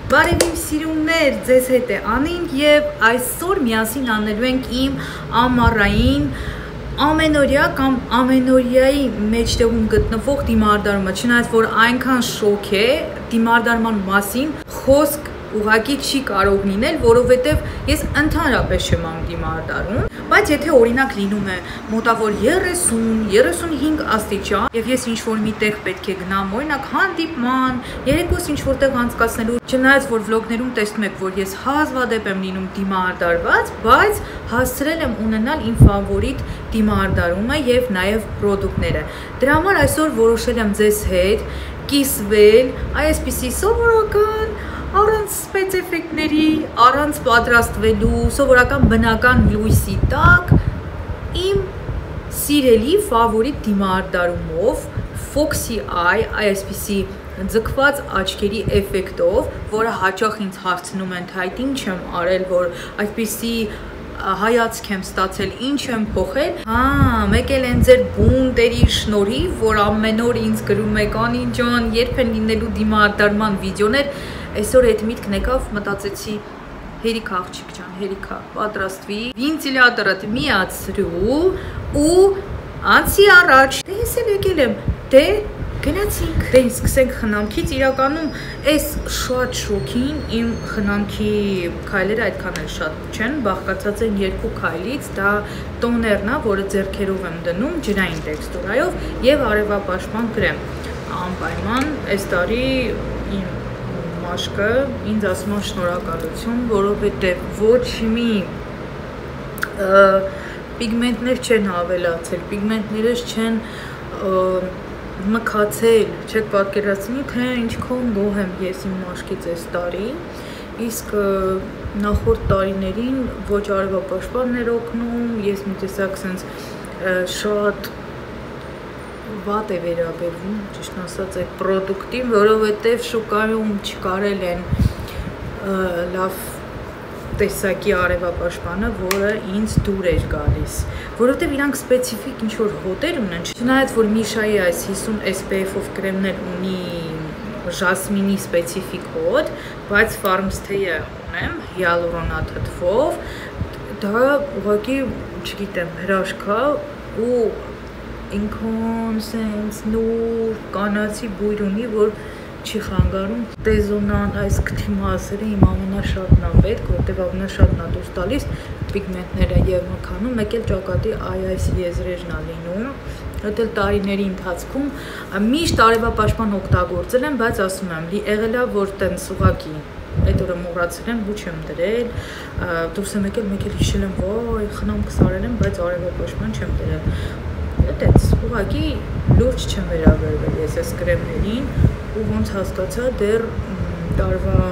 Բարևիմ սիրուններ, ձեզ հետ է Անին եւ այսօր միասին անելու ենք իմ ամառային ամենօրյա կամ ամենօրյայի մեջտեղում գտնվող դիմարդարումը, չնայած որ այնքան շոկ է դիմարդարման մասին խոսք ուղղակի չի կարող լինել, որովհետև ես ընդհանրապես չեմ անում դիմարդարում, բայց եթե օրինակ լինում է մոտավոր 30-35 աստիճան եւ ես ինչ-որ միտեղ պետք է գնամ, օրինակ հանդիպման, երեկոս ինչ-որտեղ անցկացնելու, չնայած որ վլոգներում տեսնում եք, որ ես հազվադեպ եմ լինում դիմարդարված, բայց հասցրել եմ ունենալ իմ ֆավորիտ դիմարդարումը եւ նաեւ պրոդուկտները։ Դրա համար այսօր որոշել եմ ձեզ հետ կիսվել այսպիսի սովորական առանց սպեցեֆեկտների, առանց պատրաստվելու, սովորական բնական լույսի տակ իմ սիրելի ֆավորիտ դիմարդարումով Foxy Eye, այսպիսի ձգված աչքերի էֆեկտով, որը հաճախ ինձ հարցնում են, թե այդ ինչ եմ արել, որ այսպիսի հայացք եմ ստացել, ինչ եմ փոխել։ Մեկ էլ են ձեր բունտերի շնորհիվ, որ ամեն օր ինձ գրում եք Անին ջան, երբ են լինելու դիմարդարման վիդեոներ, այսօր այդ միտքն եկավ, մտածեցի հերիք աղջիկ ջան, հերիքա, պատրաստվի, վենտիլյատորդ միացրու ու անցի առաջ։ Դե ես էլ եկել եմ, դե գնացինք, դե սկսենք խնամքից, իրականում այս շատ շոքին իմ խնամքի քայլերը այդքան էլ շատ չեն, բաղկացած են երկու քայլից, դա տոներն է, որը ձեռքերով եմ դնում, ջրային տեքստուրայով եւ արևապաշտպան կրեմ, անպայման այս տարի իմ մաշկը ինձ ասում է շնորհակալություն, որովհետեւ ոչ մի պիգմենտներ չեն ավելացել, պիգմենտներս չեն մքացել, չեք պատկերացնի, թե ինչքան գոհ եմ ես իմ մաշկից այս տարի, իսկ նախորդ տարիներին ոչ արևապաշտպաններ օգնում, ես մի տեսակ սենց շատ վատ է վերաբերվում, ճիշտ ասած այդ պրոդուկտին, որովհետև շուկայում չկարել են լավ տեսակի արևապաշտպանը, որը ինձ դուր էր գալիս, որովհետև իրանք սպეციფիկ ինչ-որ հոտեր ունեն, չնայած որ Միշայի այս 50 SPF-ով կրեմներ ունի ժասմինի սպეციფիկ հոտ, բայց Farmstay-ը ունեմ հիալուրոնաթթվով, դա ուղղակի, չգիտեմ, հրաշք է ու ինքան սենց նոր կանացի բույր ունի, որ չի խանգարում տեզոնան այս քթի մասերը իմ ամենաշատն է պետք, որտեղ ամենաշատն է դուրս տալիս պիգմենտները եւ մքանում, մեկ էլ ճակատի այս եզրերն է լինում, այդ էլ տարիների ընթացքում միշտ արևապաշտպան օգտագործել եմ, բայց ասում եմ, եղել է որ տենց ուղակի այդ օրը մոռացել եմ, ոչ եմ դրել, դուրս եմ եկել, մեկ էլ հիշել եմ, վայ, խնամքս արել եմ, բայց արևապաշտպան չեմ դրել, այդպես ուղղակի լուրջ չեմ վերաբերվել ես այս կրեմներին ու ոնց հասկացա դեռ տարվա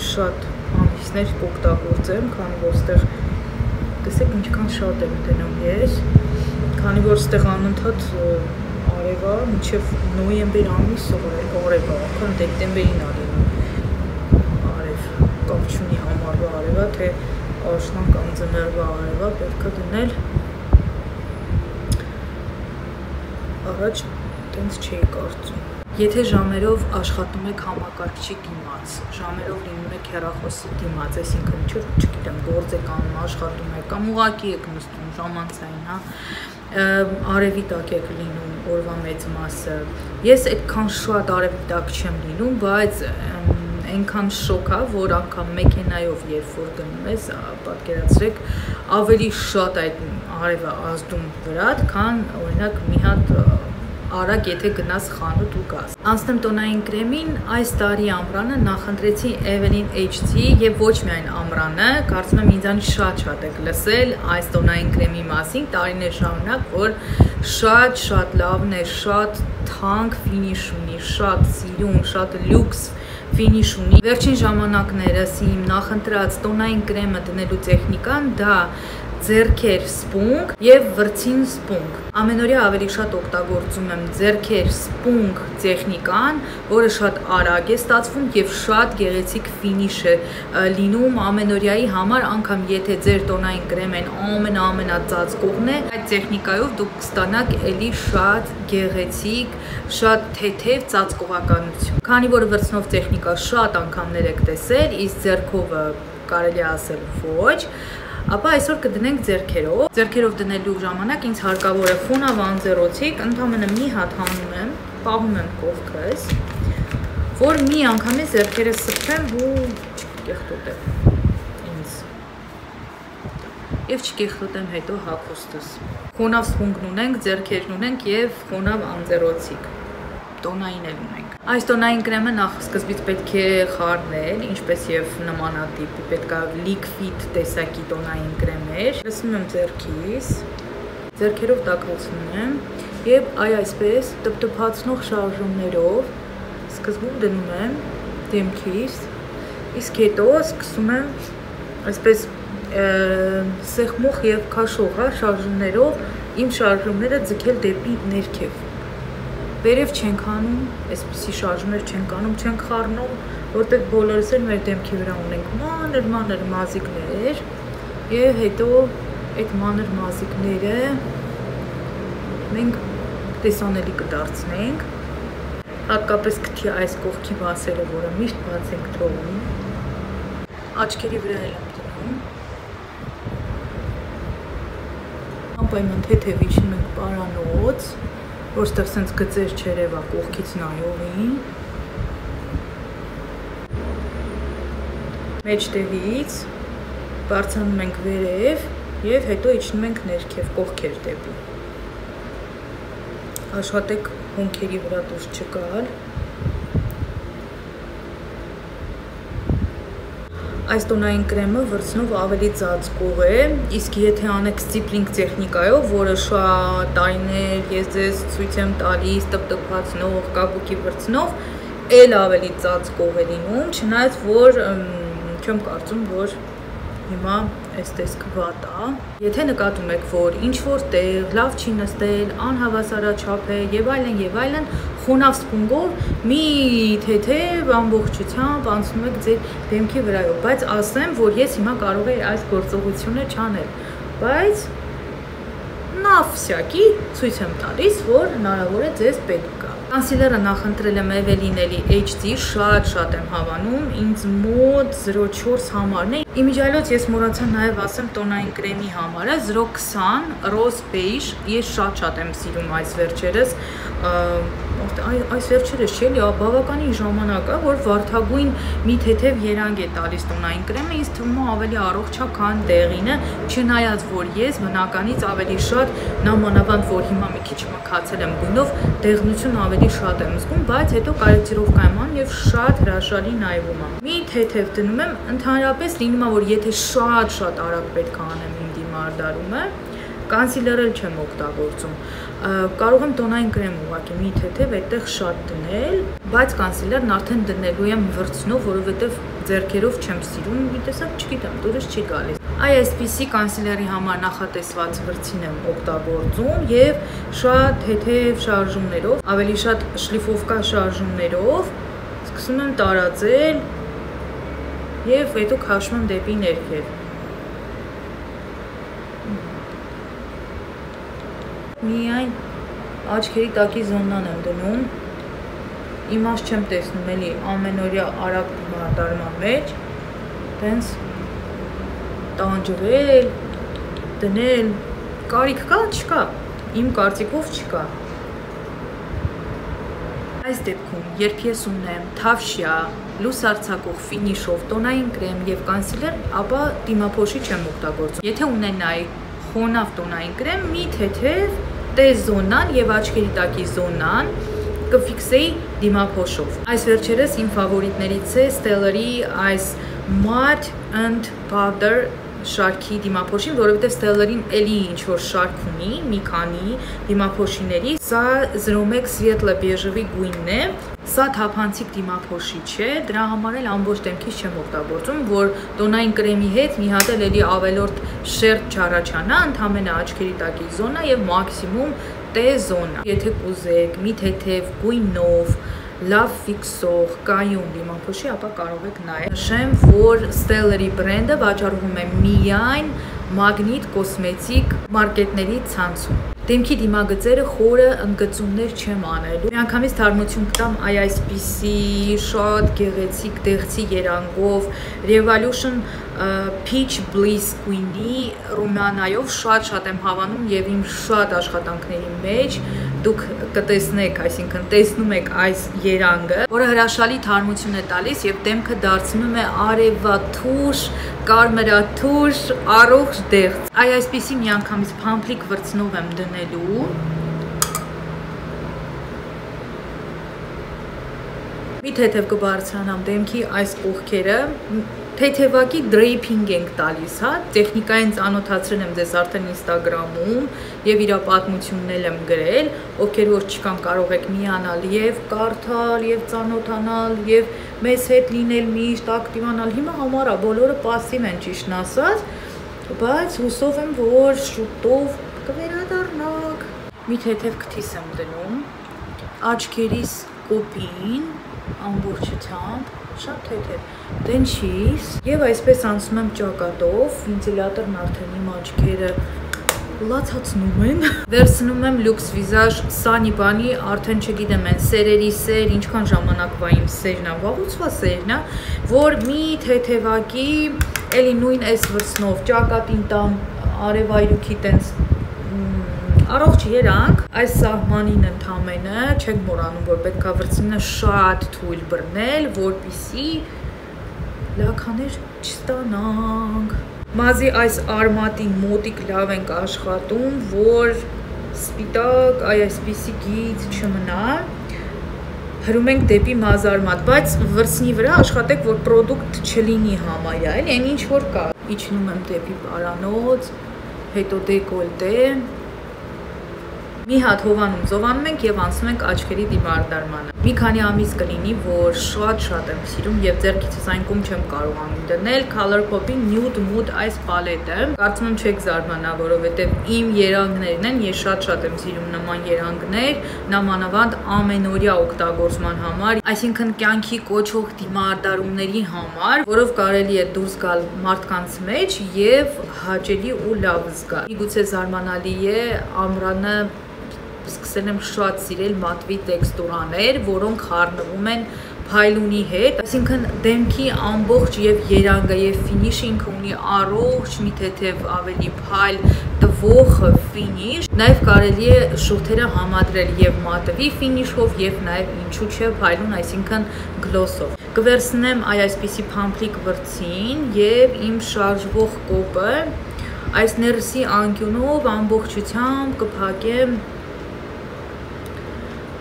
շատ ամիսներ կօգտագործեմ, քանի որ ստեղ տեսեք ինչքան շատ եմ դնում ես, քանի որ ստեղ անընդհատ արև է, մինչև նոյեմբեր ամիս արև է, անգամ դեկտեմբերին է լինում արև, կապ չունի ամառվա արև է, թե աշնան կամ ձմեռվա արև է, պետք է դնել առաջ տենց չէի կարծում։ Եթե ժամերով աշխատում եք համակարգչի դիմաց, ժամերով լինում եք հեռախոսի դիմաց, այսինքն չգիտեմ, գործ եք անում, աշխատում եք կամ ուղղակի եք նստում ժամանցային, հա, արևի տակ եք լինում օրվա մեծ մասը։ Ես այդքան շատ արևի տակ չեմ լինում, բայց այնքան շոկ է, որ անգամ մեքենայով երբ որ գնում ես, պատկերացրեք, ավելի շատ այդ արևը ազդում վրատ, քան օրինակ մի հատ արագ եթե գնաս խանութ ու գաս։ Անցնեմ տոնային կրեմին, այս տարի ամռանը նախընտրեցի Evelyn HD եւ ոչ միայն ամռանը, կարծում եմ ինձանից շատ եք լսել այս տոնային կրեմի մասին տարիներ շարունակ, որ շատ լավն է, շատ թանկ ֆինիշ ունի, շատ սիրուն, շատ լյուքս ֆինիշ ունի։ Վերջին ժամանակներս իմ նախընտրած տոնային կրեմը դնելու տեխնիկան դա ձեռքեր սպունգ եւ վրձին սպունգ։ Ամենօրյա ավելի շատ օգտագործում եմ ձեռքեր սպունգ տեխնիկան, որը շատ արագ է ստացվում եւ շատ գեղեցիկ ֆինիշ է լինում ամենօրյայի համար, անգամ եթե ձեր տոնային կրեմեն ամենածածկողն է, այդ տեխնիկայով դուք կստանաք էլի շատ գեղեցիկ, շատ թեթև ծածկողականություն։ Քանի որ վրձնով տեխնիկա շատ անգամներ եք տեսել, իսկ ձեռքով կարելի է ասել ոչ, ապա այսօր կդնենք ձեռքերով։ Ձեռքերով դնելու ժամանակ ինձ հարկավոր է խոնավ անձեռոցիկ, ընդամենը մի հատ հանում եմ, պահում եմ կողքս, որ մի անգամից ձեռքերը սփռեմ ու չկեղտոտեմ ինձ։ Եվ չկեղտոտեմ հետո հագուստս։ Խոնավ սպունգն ունենք, ձեռքերն ունենք եւ խոնավ անձեռոցիկ։ Տոնային էլ ունենք։ Այս տոնային կրեմը նախ սկզբից պետք է խառնել, ինչպես եւ նմանատիպ, պետք է լիկվիդ տեսակի տոնային կրեմեր։ Լցնում եմ ձեռքիս, ձեռքերով տաքացնում եմ եւ այսպես տպտպացնող շարժումներով սկզբում դնում եմ դեմքիս, իսկ հետո սկսում եմ այսպես սեղմող եւ քաշող շարժումներով իմ շարժումները ձգել դեպի ներքև։ Վերև չենք անում, այսպիսի շարժումներ չենք անում, չենք խառնում, որտեղ բոլորս էլ մեր դեմքի վրա ունենք մանր մազիկներ եւ հետո այդ մանր մազիկները մենք տեսանելի կդարձնենք, հատկապես քթի այս կողքի մասերը, որը միշտ բաց ենք թողնում, աչքերի վրա էլ եմ դնում, անպայման թեթև իջնում ենք պարանոց, որտեղ սենց գծեր չերևա կողքից նայողին, մեջտեղից բարձրանում ենք վերև եւ հետո իջնում ենք ներքև կողքեր դեպի։ Աշխատեք հոնքերի վրա դուրս չգալ։ Այս տոնային կրեմը վրձնով ավելի ծածկող է, իսկ եթե անեք ստիպլինգ տեխնիկայով, որը շատ տարիներ ես ձեզ ցույց եմ տալիս տպտպացնող, կապուկի վրձնով, էլ ավելի ծածկող է լինում, չնայած որ չեմ կարծում, որ հիմա այս տեսքը վատ է։ Եթե նկատում եք, որ ինչ-որ տեղ լավ չի նստել, անհավասարաչափ է եւ այլն, խոնավ սպունգով մի թեթև ամբողջությամբ անցնում եք ձեր դեմքի վրայով, բայց ասեմ, որ ես հիմա կարող եի այս գործողությունը չանել, բայց նավսյակի ցույց եմ տալիս, որ հնարավոր է ձեզ պետք կա։ Կոնսիլերը նախընտրել եմ Maybelline-ի HD, շատ եմ հավանում, ինձ մոտ 0.4 համարն է։ Իմիջիայլոց ես մոռացա նաև ասեմ տոնային կրեմի համարը 0.20 Rose Beige, ես շատ եմ սիրում այս վերջերս, այս վերջերս չէ, բավականին ժամանակ է, որ վարդագույն մի թեթև երանգ է տալիս տոնային կրեմը, ինձ թվում է ավելի առողջ է, քան դեղինը, չնայած որ ես բնականից ավելի շատ նամանավանդ, որ հիմա մի քիչ մքացել եմ գույնով, դեղնություն ավելի շատ եմ զգում, բայց հետո կարեկտիրովկա եմ անում եւ շատ հրաշալի նայվում է։ Մի թեթև դնում եմ, ընդհանրապես լինում է, որ եթե շատ արագ պետք է անեմ իմ դիմարդարումը, կոնսիլեր էլ չեմ օգտագործում։ Կարող եմ տոնային կրեմ ուղղակի մի թեթև այդտեղ շատ դնել, բայց կոնսիլերն արդեն դնելու եմ վրձնով, որովհետև ձեռքերով չեմ սիրում, մի տեսակ չգիտեմ, դուրս չի գալիս։ Այսպիսի կոնսիլերի համար նախատեսված վրձին եմ օգտագործում եւ շատ թեթև շարժումներով, ավելի շատ շլիֆովկա շարժումներով սկսում եմ տարածել եւ հետո քաշում եմ դեպի ներքև։ Միայն աչքերի տակի զոնան եմ դնում, իմաստ չեմ տեսնում էլի ամենօրյա արագ դիմարդարման մեջ, տենց տանջվել, դնել, կարիք կա, չկա, իմ կարծիքով չկա։ Այս դեպքում, երբ ես ունեմ թավշյա, լուսարձակող ֆինիշով տոնային կրեմ եւ կոնսիլեր, ապա դիմափոշի չեմ օգտագործում։ Եթե ունենայի խոնավ տոնային կրեմ, մի թեթև տես զոնան եւ աչքերի տակի զոնան կֆիքսեի դիմափոշով։ Այս վերջերս իմ ֆավորիտներից է Stellar-ի այս Matte and Powder շարքի դիմափոշին, որովհետև Stellar-ին էլի ինչ-որ շարք ունի, մի քանի դիմափոշիների, սա 01 Svetlo Beige-ի գույնն է, Սա թափանցիկ դիմափոշիչ է, դրա համար էլ ամբողջ դեմքից չեմ օգտագործում, որ տոնային կրեմի հետ մի հատ էլ էլի ավելորդ շերտ չառաջանա, ընդհանրապես աչքերի տակի զոնա եւ մաքսիմում T զոնա։ Եթե կուզեք մի թեթև գույնով լավ ֆիքսող կայուն դիմափոշի, ապա կարող եք նայել։ Նշեմ, որ Stellar-ի բրենդը վաճառվում է միայն Magnit Cosmetic մարքետների ցանցում։ Դեմքի դիմագծերը խորը ընդգծումներ չեմ անելու։ Միանգամից թարմություն կտամ այսպիսի շատ գեղեցիկ դեղցի երանգով Revolution Peach Bliss գույնի ռումյանայով շատ եմ հավանում եւ իմ շատ աշխատանքների մեջ դուք կտեսնեք, այսինքն տեսնում եք այս երանգը, որը հրաշալի թարմություն է տալիս եւ դեմքը դարձնում է արևաթուշ, կարմրաթուշ, առողջ դեղց։ Այսպիսի միանգամից փամփլիկ վրձնով եմ դնելու։ Մի թեթև կբարձրանամ դեմքի այս կողքերը, թեթևակի դրեյփինգ ենք տալիս, հա, տեխնիկային ծանոթացրել եմ ձեզ արդեն Instagram-ում եւ իր պատմությունն եմ գրել, ովքեր որ չկան կարող եք միանալ եւ կարդալ եւ ծանոթանալ եւ մեզ հետ լինել միշտ ակտիվանալ։ Հիմա համարա բոլորը пассив են ճիշտն ասած, բայց հուսով եմ որ շուտով կվերադառնաք։ Մի թեթև քթիս եմ դնում աչքերիս կոպին ամբողջությամբ շատ թեթև դենչիս եւ այսպես անցնում եմ ճակատով, վենտիլյատորն արդեն իմ աչքերը լացացնում են։ Վերցնում եմ Lux Visage Sunny-բանի, արդեն չգիտեմ են սերերի սեր, ինչքան ժամանակվա իմ սերն է, վաղուցվա սերն է, որ մի թեթևակի էլի նույն այս վրձնով ճակատին տամ արևայրուքի տենց առողջ երանք, այս սահմանին ընդամենը չեք մոռանում, որ պետքա վրձինը շատ թույլ բռնել, որպեսզի լաքաներ չստանանք։ Մազի այս արմատի մոտիկ լավ ենք աշխատում, որ սպիտակ այսպիսի գիծ չմնա։ Հրում ենք դեպի մազարմատ, բայց վրձնի վրա աշխատեք, որ պրոդուկտ չլինի համարյա, էլ այն ինչ որ կա։ Իջնում եմ դեպի պարանոց, հետո դեկոլտե։ Մի հատ հովանում զովանում ենք եւ անցնում ենք աչքերի դիմարդարմանը։ Մի քանի ամիս կլինի, որ շատ եմ սիրում եւ ձեռքիցս այն կողմ չեմ կարողանում դնել ColourPop-ի Nude Mood այս պալետը։ Կարծում եմ չեք զարմանա, որովհետեւ իմ երանգներն են, ես շատ եմ սիրում նման երանգներ, նամանավանդ ամենօրյա օգտագործման համար, այսինքն կյանքի կոչող դիմարդարումների համար, որով կարելի է դուրս գալ մարդկանց մեջ եւ հաճելի ու լավ զգալ։ Միգուցե զարմանալի է ամռանը սկսել եմ շատ սիրել մատվի տեքստուրաներ, որոնք խառնվում են փայլունի հետ, այսինքն դեմքի ամբողջ եւ երանգը եւ ֆինիշինգը ունի առողջ մի թեթև ավելի փայլ տվող ֆինիշ, նաեւ կարելի է շուրթերը համադրել եւ մատվի ֆինիշով եւ նաեւ ինչու՞ չէ փայլուն, այսինքն գլոսով։ Կվերցնեմ այսպիսի փամփլիկ վրձին եւ իմ շարժվող կոպը այս ներսի անկյունով ամբողջությամբ կփակեմ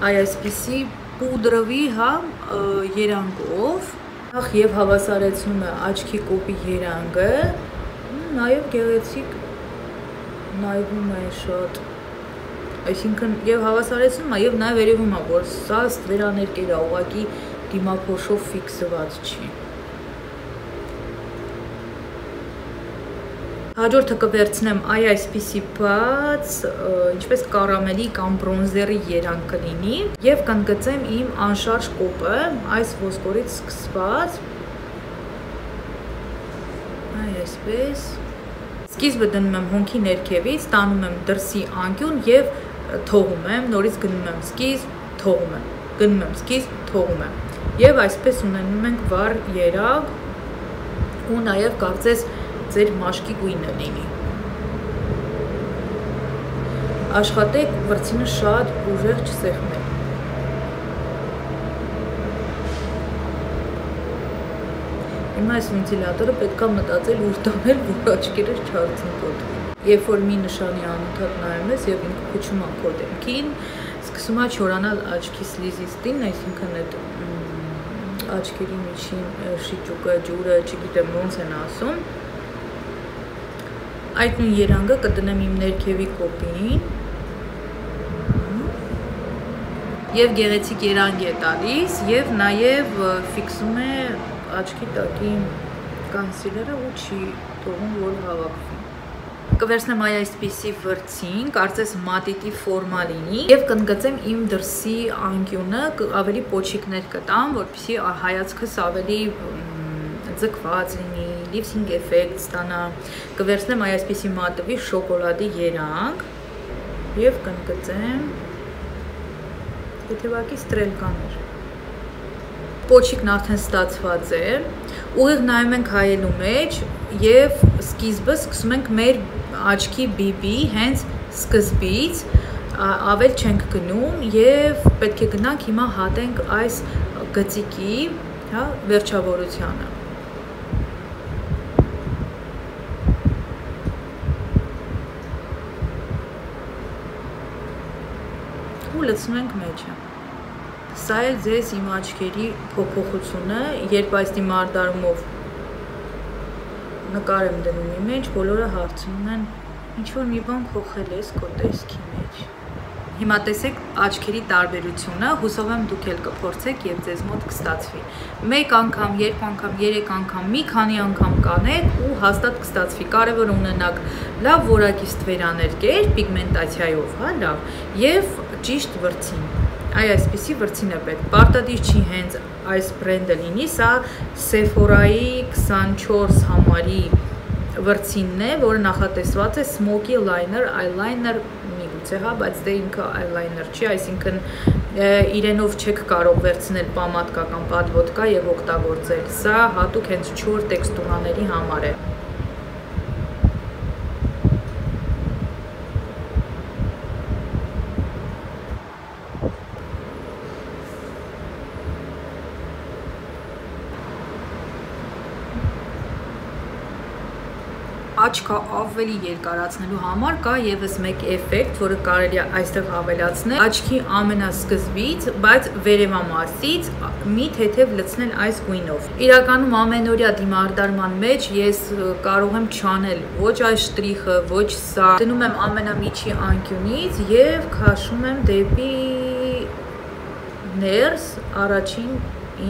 այսպիսի պուդրովի, հա, երանգով, նախ եւ հավասարեցնում է աչքի կոպի երանգը, նաեւ գեղեցիկ նայվում է շատ, այսինքն եւ հավասարեցնում է եւ նաեւ երևում է, որ սա ստվերաներկեր է, ուղղակի դիմափոշով ֆիքսված չի։ Հաջորդը կվերցնեմ այսպիսի բաց, ինչպես կարամելի կամ բրոնզերի երանգ կլինի եւ կընդգծեմ իմ անշարժ կոպը, այս ոսկորից սկսված, այսպես, սկիզբը դնում եմ հոնքի ներքևից, տանում եմ դրսի անկյուն եւ թողում եմ, նորից գնում եմ սկիզբ, թողում եմ, գնում եմ սկիզբ, թողում եմ եւ այսպես ունենում ենք վառ երանգ ու նաեւ կարծես ձեր մաշկի գույնը լինի։ Աշխատեք վրձինը շատ ուժեղ չսեղմել։ Հիմա այս վենտիլյատորը պետք է մտածել ուր տանել, որ աչքերս չարցնկոտվի։ Երբ որ մի նշանի անընդհատ նայում ես եւ ինքը փչում է քո դեմքին, սկսում է չորանալ աչքի սլիզիստին, այսինքն այդ աչքերի միջին շիճուկը, ջուրը, չգիտեմ ոնց են ասում։ Այդ նույն երանգը կդնեմ իմ ներքևի կոպին եւ գեղեցիկ երանգ է տալիս եւ նաեւ ֆիքսում է աչքի տակի կոնսիլերը ու չի թողում որ հավաքվի։ Կվերցնեմ այսպիսի վրձին, կարծես մատիտի ֆորմա լինի եւ կընդգծեմ իմ դրսի անկյունը ավելի պոչիկներ կտամ, որպեսզի հայացքս ավելի ձգված լինի, լիփսինգ էֆեկտ ստանա։ Կվերցնեմ այսպիսի մատովի շոկոլադի երանգ եւ կընդգծեմ Եթեվակի ստրելկաներ։ Պոչիկն արդեն ստացված է, ուղիղ նայում ենք հայելու մեջ եւ սկիզբը սկսում ենք մեր աչքի բիբի հենց սկզբից, ավել չենք գնում եւ պետք է գնանք հիմա հատենք այս գծիկի, հա, վերջավորությանը։ Ու լցնում ենք մեջը։ Սա է ձեզ իմ աչքերի փոփոխությունը, երբ այս դիմարդարումով նկար եմ դնում իմ մեջ, բոլորը հարցնում են, ինչ-որ մի բան փոխել ես քո տեսքի մեջ։ Հիմա տեսեք աչքերի տարբերությունը, հուսով եմ դուք էլ կփորձեք եւ ձեզ մոտ կստացվի։ Մեկ անգամ, երբ անգամ, երեք անգամ, մի քանի անգամ կանեք ու հաստատ կստացվի։ Կարևոր է ունենաք լավ որակի ստվերաներկեր, պիգմենտացիայով, հա, լավ, եւ ճիշտ վրձին։ Այ այսպիսի վրձին է պետք։ Պարտադիր չի հենց այս բրենդը լինի, սա Sephora-ի 24 համարի վրձինն է, որը նախատեսված է smoky liner, eyeliner միգուցե, հա, բայց դե ինքը eyeliner չի, այսինքն իրենով չեք կարող վերցնել պամատկա կամ պատվոտկա եւ օգտագործել։ Սա հատուկ հենց չոր տեքստուրաների համար է։ Աչքը ավելի երկարացնելու համար կա եւս մեկ էֆեկտ, որը կարելի է այստեղ ավելացնել աչքի ամենասկզբից, բայց վերևամասից մի թեթև լցնել այս գույնով։ Իրականում ամենօրյա դիմարդարման մեջ ես կարող եմ չանել ոչ այս շտրիխը, ոչ սա։ Դնում եմ ամենամիջի անկյունից եւ քաշում եմ դեպի ներս առաջին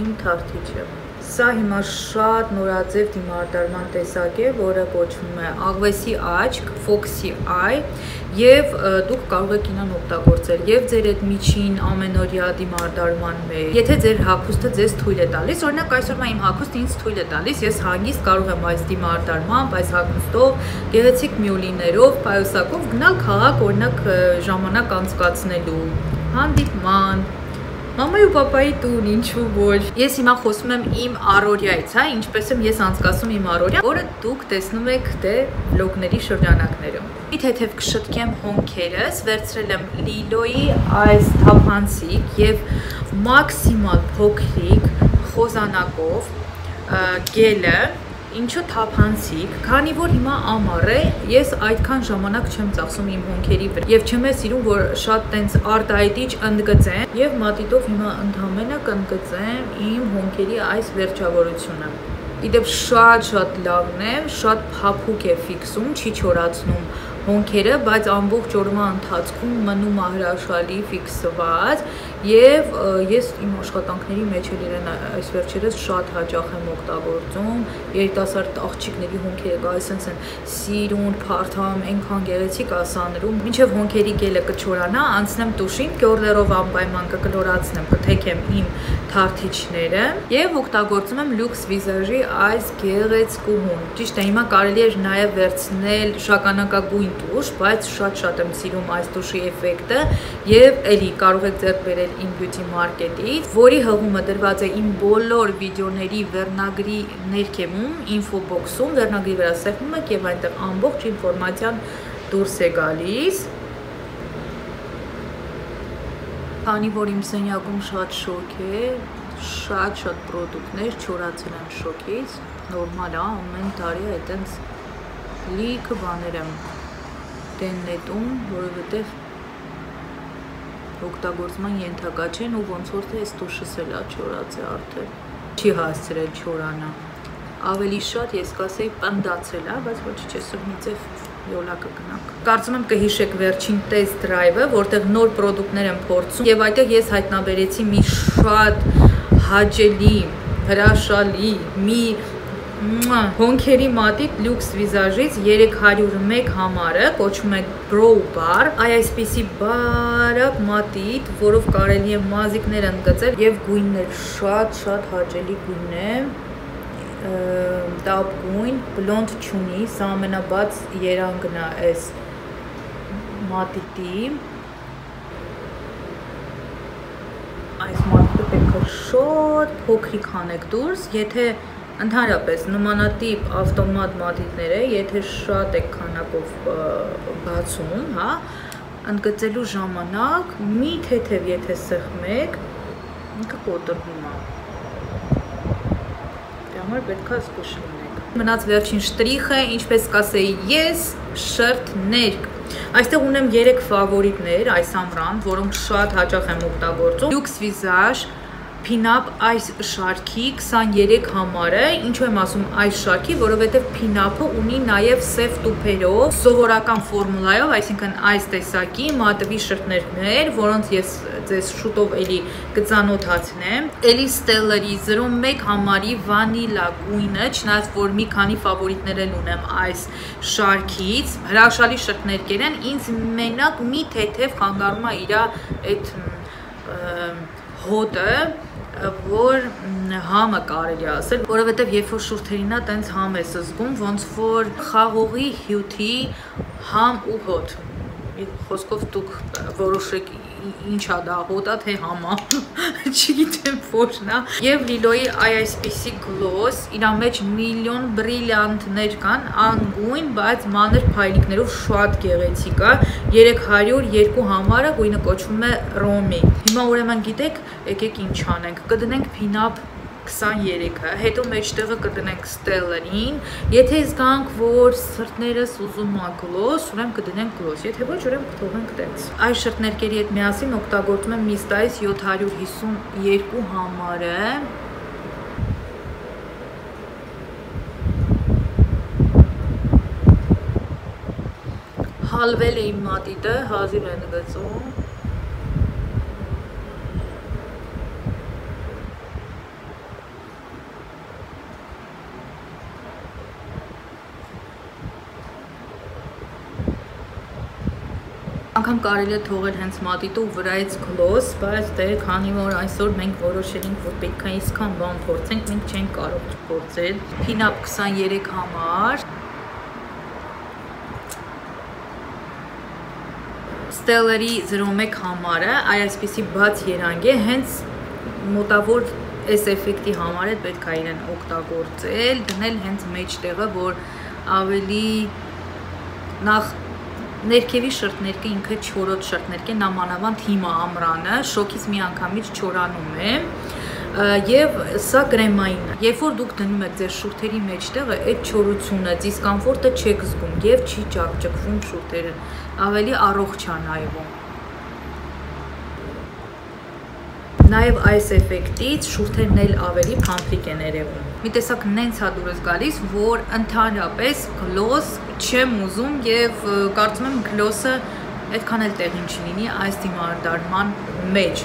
իմ թարթիչը։ Սա հիմա շատ նորաձև դիմարդարման տեսակ է, որը կոչվում է աղվեսի աչք, Foxy Eye, եւ դուք կարող եք ինան օգտագործել եւ ձեր այդ միջին ամենօրյա դիմարդարման մեջ։ Եթե ձեր հագուստը ձեզ թույլ է տալիս, օրինակ այսօր իմ հագուստը ինձ թույլ է տալիս, ես հանգիստ կարող եմ այս դիմարդարմամբ, այս հագուստով, գեղեցիկ մյուլիներով, պայուսակով գնալ քաղաք, օրինակ ժամանակ անցկացնելու, հանդիպման, Մամայի ու պապայի տուն, ինչու ոչ։ Ես հիմա խոսում եմ իմ առօրյայից, հա, ինչպես եմ ես անցկացնում իմ առօրյան, որը դուք տեսնում եք դե վլոգների շրջանակներում։ Մի թեթև կշտկեմ հոնքերս, վերցրել եմ Lilo-ի այս թափանցիկ եւ մաքսիմալ փոքրիկ խոզանակով գելը, ինչու թափանցիկ, քանի որ հիմա ամառ է, ես այդքան ժամանակ չեմ ծախսում իմ հոնքերի վրա եւ չեմ սիրում, որ շատ տենց արտահայտիչ ընդգծեմ եւ մատիտով հիմա ընդհանրապես կընդգծեմ իմ հոնքերի այս վերջավորությունը։ Իդեպ շատ լավն է, շատ փափուկ է ֆիքսում, չի չորացնում հոնքերը, բայց ամբողջ օրվա ընթացքում մնում հրաշալի ֆիքսված եւ ես իմ աշխատանքների մեջ էլ իրեն այս վերջերս շատ հաճախ եմ օգտագործում, երիտասարդ աղջիկների հոնքերը գալիս են սիրուն, փարթամ, այնքան գեղեցիկ ասաներում, մինչեւ հոնքերի գելը կչորանա, անցնեմ տուշին, կորլերով անպայման կկլորացնեմ, կթեքեմ իմ թարթիչները եւ օգտագործում եմ Lux Visage-ի այս գեղեցկուհուն։ Ճիշտ է, հիմա կարելի է նաեւ վերցնել շագանակագույն տուշ, բայց շատ եմ սիրում այս տուշի էֆեկտը եւ էլի կարող եք ձեռք բերել իմ beauty market-ից, որի հղումը դրված է իմ բոլոր վիդեոների վերնագրի ներքևում, info box-ում, վերնագրի վրա սեղմում եք եւ այնտեղ ամբողջ ինֆորմացիան դուրս է գալիս։ Քանի որ իմ սենյակում շատ շոկ է, շատ պրոդուկտներ չորացել են շոկից, նորմալ է, ամեն տարի այդտենց լիքը բաներ եմ դեննետում, որովհետև օգտագործման ենթակա չեն ու ոնց որ թե այս տուշս էլ է չորացել արդեն։ Չի հասցրել չորանա։ Ավելի շատ ես կասեի պնդացել է, բայց ոչինչ է սրնիցև յոլա կգնանք։ Կարծում եմ կհիշեք վերջին test drive-ը, որտեղ նոր product-ներ եմ փորձում, եւ այդտեղ ես հայտնաբերեցի մի շատ հաճելի, հրաշալի, մի հոնքերի մատիտ լյուքս վիզաժից 301 համարը կոչվում է Brow Bar, այսպիսի բարակ մատիտ, որով կարելի է մազիկներ ընդգծել եւ գույններ շատ հաճելի գույն է, տապ գույն, բլոնդ չունի, սա ամենաբաց երանգն է այս մատիտի։ Այս մատիտը պետք է շատ փոքրիկ հանեք դուրս, եթե ընդհանրապես նմանատիպ ավտոմատ մատիտները, եթե շատ եք քանակով բացում, հա, ընդգծելու ժամանակ մի թեթև եթե սեղմեք, ինքը կոտրվում է։ Դրա համար պետք է զգուշ լինեք։ Մնաց վերջին շտրիխը, ինչպես կասեի ես, շրթներ։ Այստեղ ունեմ 3 ֆավորիտներ այս ամռան, որոնք շատ հաճախ եմ օգտագործում։ Lux Visage Pin-up այս շարքի 23 համարը, ինչու եմ ասում այս շարքի, որովհետև Pin-up-ը ունի նաև սև տուփերով, սովորական ֆորմուլայով, այսինքն այս տեսակի մատվի շրթներներ, որոնց ես ձեզ շուտով էլի կծանոթացնեմ։ Էլի Stellar-ի 01 համարի վանիլա գույնը, չնայած որ մի քանի ֆավորիտներ էլ ունեմ այս շարքից, հրաշալի շրթներկեր են, ինձ մենակ մի թեթև խանգարում է իր այդ հոտը, որ համը կարելի ասել, որովհետև երբ որ շուրթերին է տենց համ ես զգում, ոնց որ խաղողի հյութի համ ու հոտ։ Խոսքով դուք որոշեք ինչա դա հոտա թե համա, չգիտեմ որն է։ Եվ Lilo-ի այսպիսի գլոս, իր մեջ միլիոն բրիլյանտներ կան, անգույն, բայց մանր փայլիկներով շատ գեղեցիկ է։ 302 համարը գույնը կոչվում է Romy։ Հիմա ուրեմն գիտեք, եկեք ինչ անենք, կդնենք Pin-up 23-ը, հետո մեջտեղը կդնենք Stellar-ին, եթե զգանք, որ սրտներս ուզում է գլոս, ուրեմն կդնենք գլոս, եթե ոչ, ուրեմն կթողենք տենց։ Այս շրթներկերի հետ միասին օգտագործում եմ Mist-ից 752 համարը։ Հալվել է իմ մատիտը, հազիվ են գծում։ Անգամ կարելի է թողել հենց մատիտը ու վրայից գլոս, բայց դե քանի որ այսօր մենք որոշել ենք, որ պետք է իսկան բան փորձենք, մենք չենք կարող փորձել։ Pin-up 23 համար։ Stellar-ի 01 համարը, այսպիսի բաց երանգ է, հենց մոտավոր այս էֆեկտի համար է պետք է իրեն օգտագործել, դնել հենց մեջտեղը, որ ավելի նախ ներքևի շրթներկը ինքը չորոտ շրթներկ է, նամանավանդ հիմա ամռանը, շոքից մի անգամից չորանում է, եւ սա կրեմային է։ Երբ որ դուք դնում եք ձեր շուրթերի մեջտեղը, այդ չորությունը, դիսկոմֆորտը չեք զգում եւ չի ճակճկվում շուրթերը, ավելի առողջ է նայվում։ Նաև այս էֆեկտից շուրթերն էլ ավելի փամփիկ են երևում։ Մի տեսակ նենց է դուրս գալիս, որ ընդհանրապես գլոս չեմ ուզում եւ կարծում եմ գլոսը այդքան էլ տեղին չլինի այս դիմարդարման մեջ։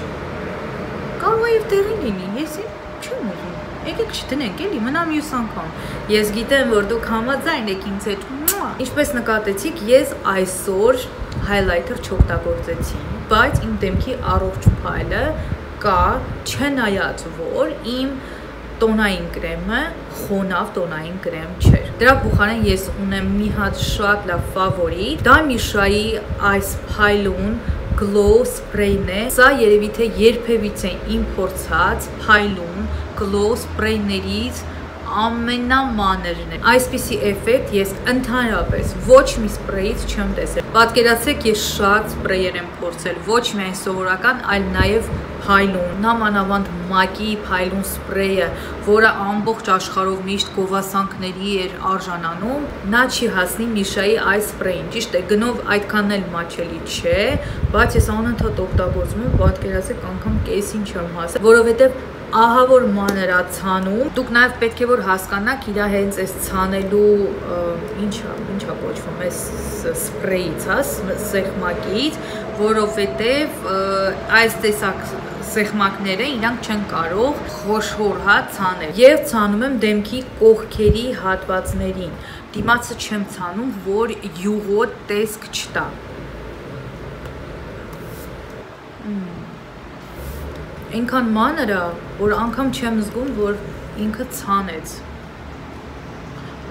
Կարող է եւ տեղին լինի, ես չեմ ուզում։ Եկեք չդնենք էլի, մնա մյուս անգամ։ Ես գիտեմ, որ դուք համաձայն եք ինձ հետ։ Ինչպես նկատեցիք, ես այսօր highlighter չօգտագործեցի, բայց իմ դեմքի առողջ փայլը կա, չնայած որ իմ տոնային կրեմը խոնավ տոնային կրեմ չէր։ Դրա փոխարեն ես ունեմ մի հատ շատ լավ ֆավորիտ, դա Mishra-ի այս փայլուն glow spray-ն է։ Սա երևի թե երբևիցե իմ փորձած փայլուն glow spray-ներից ամենամանրն է։ Այսպիսի էֆեկտ ես ընդհանրապես ոչ մի սպրեյից չեմ տեսել։ Պատկերացրեք, ես շատ սպրեյեր եմ փորձել, ոչ միայն սովորական, այլ նաև փայլուն, նամանավանդ MAC-ի փայլուն սպրեյը, որը ամբողջ աշխարհով միշտ գովասանքների էր արժանանում, նա չի հասնի Mishra-ի այս սպրեյին։ Ճիշտ է, գնով այդքան էլ մաչելի չէ, բայց ես անընդհատ օգտագործում եմ, պատկերացրեք, անգամ կեսին չեմ հասել, որովհետև ահավոր մանր է ցանում։ Դուք նաև պետք է որ հասկանաք իր հենց այս ցանելու ինչա կոչվում է սպրեյից, հա, սեղմակից, որովհետև այս տեսակ սեղմակները իրանք չեն կարող խոշոր հա ցանել։ Եվ ցանում եմ դեմքի կողքերի հատվածներին։ Դիմացը չեմ ցանում, որ յուղոտ տեսք չտա։ Այնքան մանր է, որ անգամ չեմ զգում, որ ինքը ցանեց։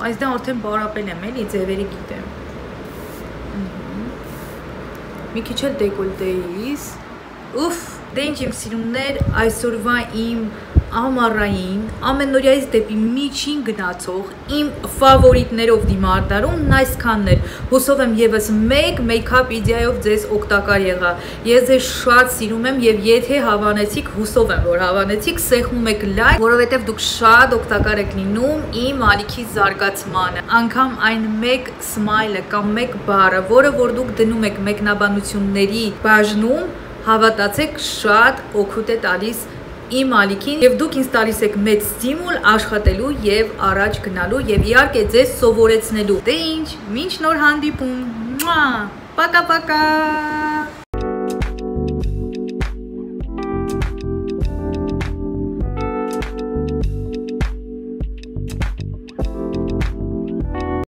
Այս դա արդեն բարապել եմ, էլի ձևերի գիտեմ։ Մի քիչ էլ դեկոլտեից։ Ուֆ, դե ինչ իմ սիրուններ, այսօրվա իմ ամառային, ամենօրյայից դեպի միջին գնացող իմ ֆավորիտներով դիմարդարումն այսքանն էր։ Հուսով եմ եւս մեկ մեյքափ իդեայով ձեզ օգտակար եղա։ Ես ձեզ շատ սիրում եմ եւ եթե հավանեցիք, հուսով եմ որ հավանեցիք, սեղմում եք լայք, որովհետեւ դուք շատ օգտակար եք լինում իմ ալիքի զարգացմանը։ Անկամ այն մեկ սմայլը կամ մեկ բառը, որը որ դուք դնում եք մեկնաբանությունների բաժնում, հավատացեք, շատ օգուտ է տալիս իմ ալիքին եւ դուք ինձ տալիս եք մեծ ստիմուլ աշխատելու եւ առաջ գնալու եւ իհարկե ձեզ սովորեցնելու։ Դե ինչ, մինչ նոր հանդիպում։ Պակա-պակա։